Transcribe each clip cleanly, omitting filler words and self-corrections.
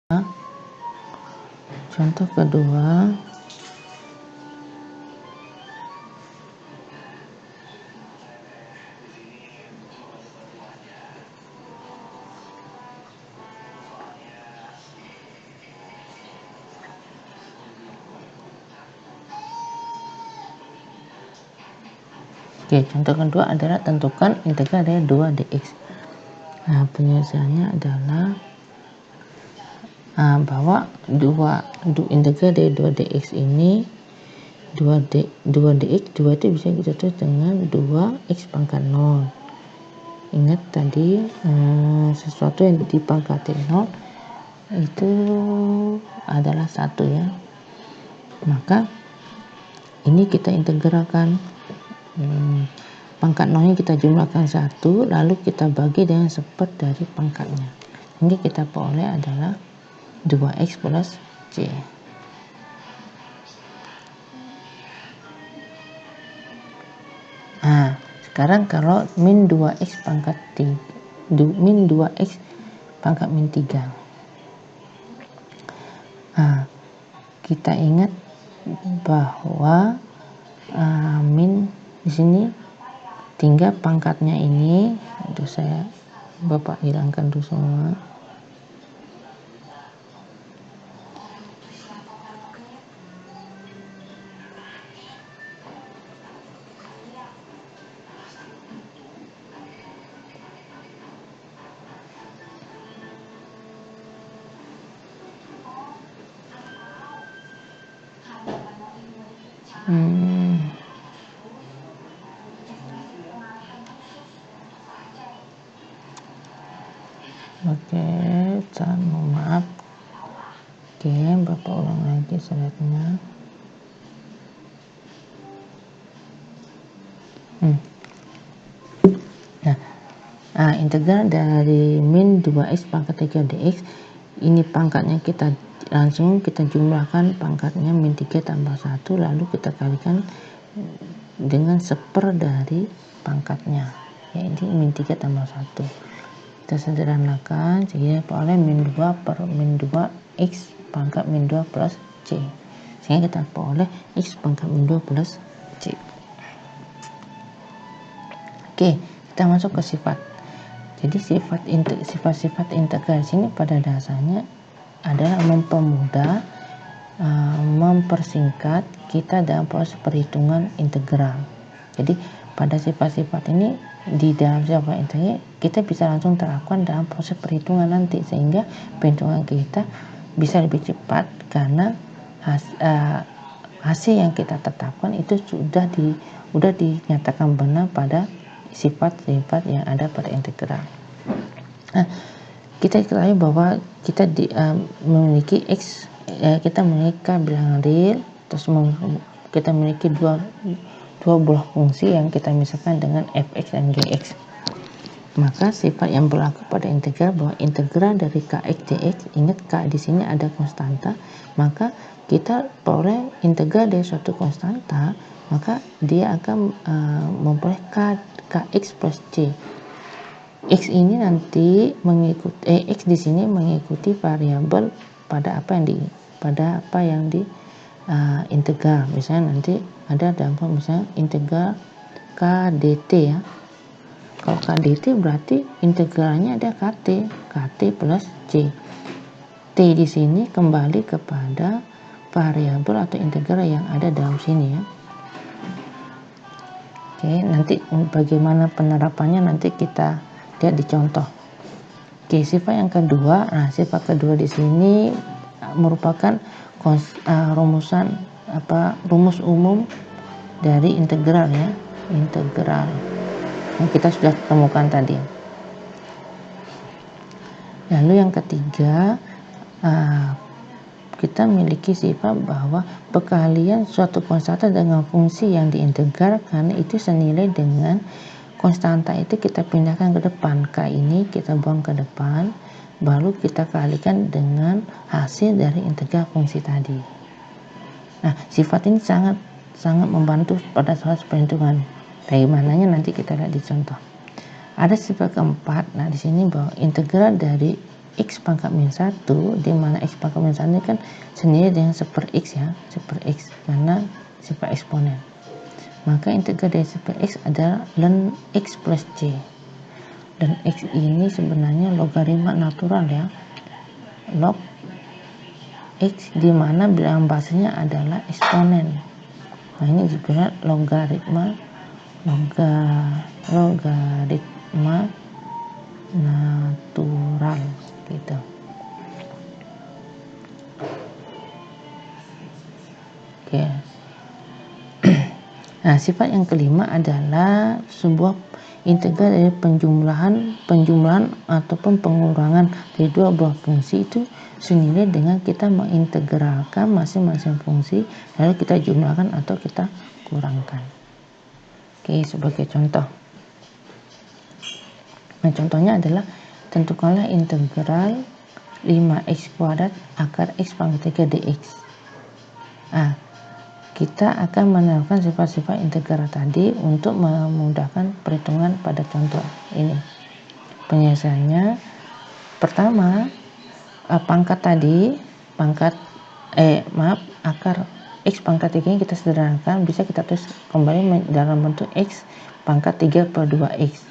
Contoh kedua, contoh kedua adalah tentukan integral dari 2 dx. Nah, penyelesaiannya adalah bahwa integral dari 2 dx ini 2 dx, 2 itu bisa kita tulis dengan 2x pangkat 0. Ingat tadi sesuatu yang dipangkati 0 itu adalah 1 ya. Maka ini kita integralkan, pangkat 0 nya kita jumlahkan 1, lalu kita bagi dengan seper dari pangkatnya. Ini kita peroleh adalah 2x plus c. Nah, sekarang kalau min 2x pangkat 3, min 2x pangkat min 3. Nah, kita ingat bahwa min di sini tinggal pangkatnya ini. Itu Bapak hilangkan dulu semua. Oke, maaf. Oke, Bapak ulang lagi slide-nya. Nah, integral dari min 2x pangkat 3 dx, ini pangkatnya kita jumlahkan pangkatnya min 3 tambah 1, lalu kita kalikan dengan seper dari pangkatnya, yaitu min 3 tambah 1. Kita sederhanakan sehingga peroleh min 2 per min 2x pangkat min 2 plus c, sehingga kita peroleh x pangkat min 2 plus c. Oke, kita masuk ke sifat. Jadi sifat-sifat integral sini pada dasarnya adalah mempermudah, mempersingkat kita dalam proses perhitungan integral. Jadi pada sifat-sifat ini di dalam sifat integral kita bisa langsung terapkan dalam proses perhitungan nanti, sehingga perhitungan kita bisa lebih cepat karena hasil yang kita tetapkan itu sudah dinyatakan benar pada sifat-sifat yang ada pada integral. Nah, kita ketahui bahwa kita memiliki x, kita memiliki k bilangan real, terus kita memiliki dua buah fungsi yang kita misalkan dengan fx dan gx. Maka sifat yang berlaku pada integral bahwa integral dari kx dx, ingat k di sini ada konstanta, maka kita peroleh integral dari suatu konstanta, maka dia akan memperoleh kx plus c. X ini nanti mengikuti x di sini mengikuti variabel pada apa yang di integral. Misalnya nanti ada dalam misalnya integral k dt ya. Kalau k dt berarti integralnya ada kt plus c. T di sini kembali kepada variabel atau integral yang ada dalam sini ya. Oke, nanti bagaimana penerapannya nanti kita lihat di contoh. Oke, sifat yang kedua. Nah, sifat kedua di sini merupakan rumus umum dari integral ya, integral yang kita sudah temukan tadi. Lalu yang ketiga, kita memiliki sifat bahwa perkalian suatu konstanta dengan fungsi yang diintegral karena itu senilai dengan konstanta itu kita pindahkan ke depan. K ini kita buang ke depan, baru kita kalikan dengan hasil dari integral fungsi tadi. Nah, sifat ini sangat membantu pada proses perhitungan. Bagaimananya nanti kita lihat di contoh. Ada sifat keempat. Nah, di sini bahwa integral dari X pangkat min 1, di mana X pangkat min 1 ini kan senilai dengan 1 per X ya, 1 per X, karena sifat eksponen. Maka integral dari 1 per X adalah ln X plus C. Dan X ini sebenarnya logaritma natural ya, log X, di mana bilangan basisnya adalah eksponen. Nah ini juga logaritma natural gitu. Oke. Nah, sifat yang kelima adalah sebuah integral dari penjumlahan ataupun pengurangan dari dua buah fungsi itu senilai dengan kita mengintegralkan masing-masing fungsi lalu kita jumlahkan atau kita kurangkan. Oke, sebagai contoh. Nah, contohnya adalah tentukanlah integral 5x kuadrat akar x pangkat 3 dx. Nah, kita akan menerapkan sifat-sifat integral tadi untuk memudahkan perhitungan pada contoh ini. Penyelesaiannya, pertama, akar x pangkat 3 ini kita sederhanakan, bisa kita tulis kembali dalam bentuk x pangkat 3 per 2x.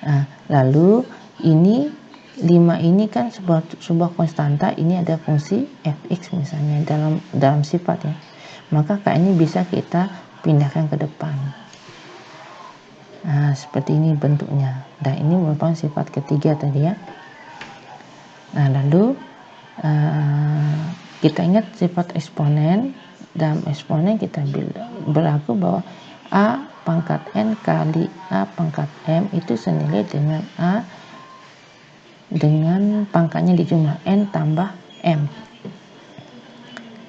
Nah, lalu ini 5 ini kan sebuah konstanta, ini ada fungsi fx misalnya dalam sifat ya. Maka K ini bisa kita pindahkan ke depan. Nah, seperti ini bentuknya. Dan ini merupakan sifat ketiga tadi ya. Nah, lalu kita ingat sifat eksponen. Dalam eksponen kita berlaku bahwa A pangkat N kali A pangkat M itu senilai dengan A dengan pangkatnya dijumlah N tambah M.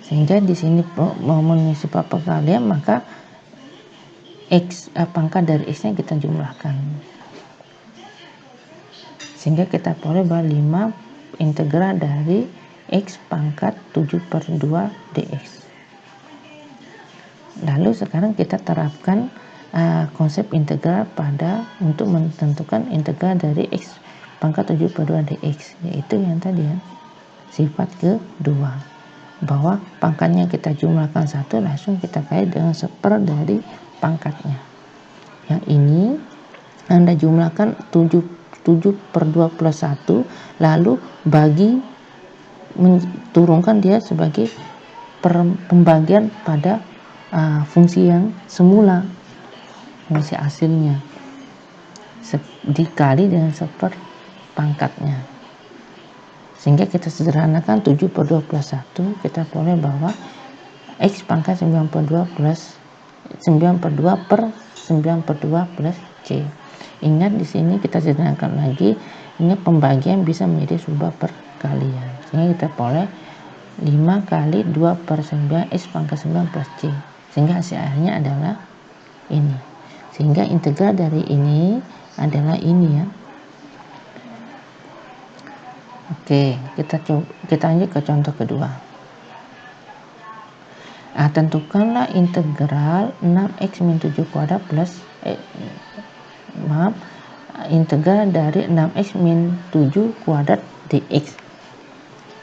Sehingga di sini memenuhi sifat perkalian, maka pangkat dari x-nya kita jumlahkan. Sehingga kita peroleh bahwa 5 integral dari x pangkat 7 per 2 dx. Lalu sekarang kita terapkan konsep integral untuk menentukan integral dari x pangkat 7 per 2 dx, yaitu yang tadi ya, sifat kedua. Bahwa pangkatnya kita jumlahkan 1, langsung kita kali dengan 1/4 dari pangkatnya. Yang ini Anda jumlahkan 7 per 2 plus 1, lalu turunkan dia sebagai pembagian pada fungsi yang semula, fungsi hasilnya, dikali dengan 1/4 pangkatnya. Sehingga kita sederhanakan 7 per 2 plus 1, kita boleh bahwa x pangkat 9 per 2 per 9 per 2 plus c. Ingat di sini kita sederhanakan lagi, ini pembagian bisa menjadi sebuah perkalian. Sehingga kita boleh 5 kali 2 per 9 x pangkat 9 plus c. Sehingga hasil akhirnya adalah ini. Sehingga integral dari ini adalah ini ya. Oke, kita lanjut ke contoh kedua. Nah, tentukanlah integral 6x min 7 kuadrat plus integral dari 6x min 7 kuadrat dx.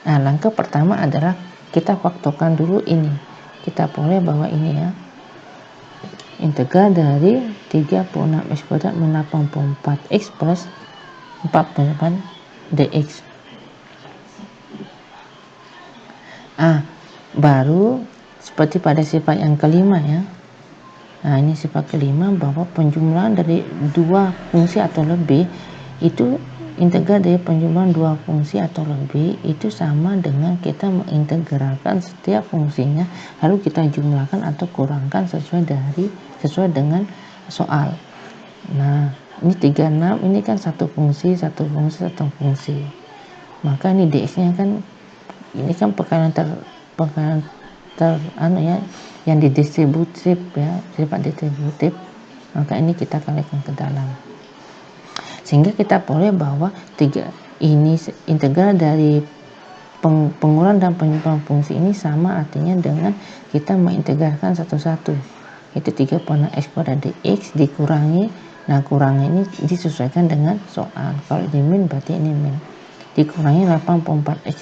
Nah, langkah pertama adalah kita faktorkan dulu ini. Kita boleh bahwa ini ya, integral dari 36x kuadrat min 84x plus 48 dx. Baru seperti pada sifat yang kelima ya. Nah, ini sifat kelima bahwa penjumlahan dari dua fungsi atau lebih itu, integral dari penjumlahan dua fungsi atau lebih itu sama dengan kita mengintegralkan setiap fungsinya lalu kita jumlahkan atau kurangkan sesuai dengan soal. Nah, ini 36 ini kan satu fungsi. Maka ini dx-nya kan ini kan perkalian yang didistributif ya, sifat distributif, maka ini kita kalikan ke dalam. Sehingga kita boleh bahwa ini integral dari pengurangan dan penyimpangan fungsi ini sama artinya dengan kita mengintegralkan satu-satu. Itu 36x kuadrat dx dikurangi. Nah, kurangi ini disesuaikan dengan soal. Kalau ini min berarti ini min. dikurangi 84 X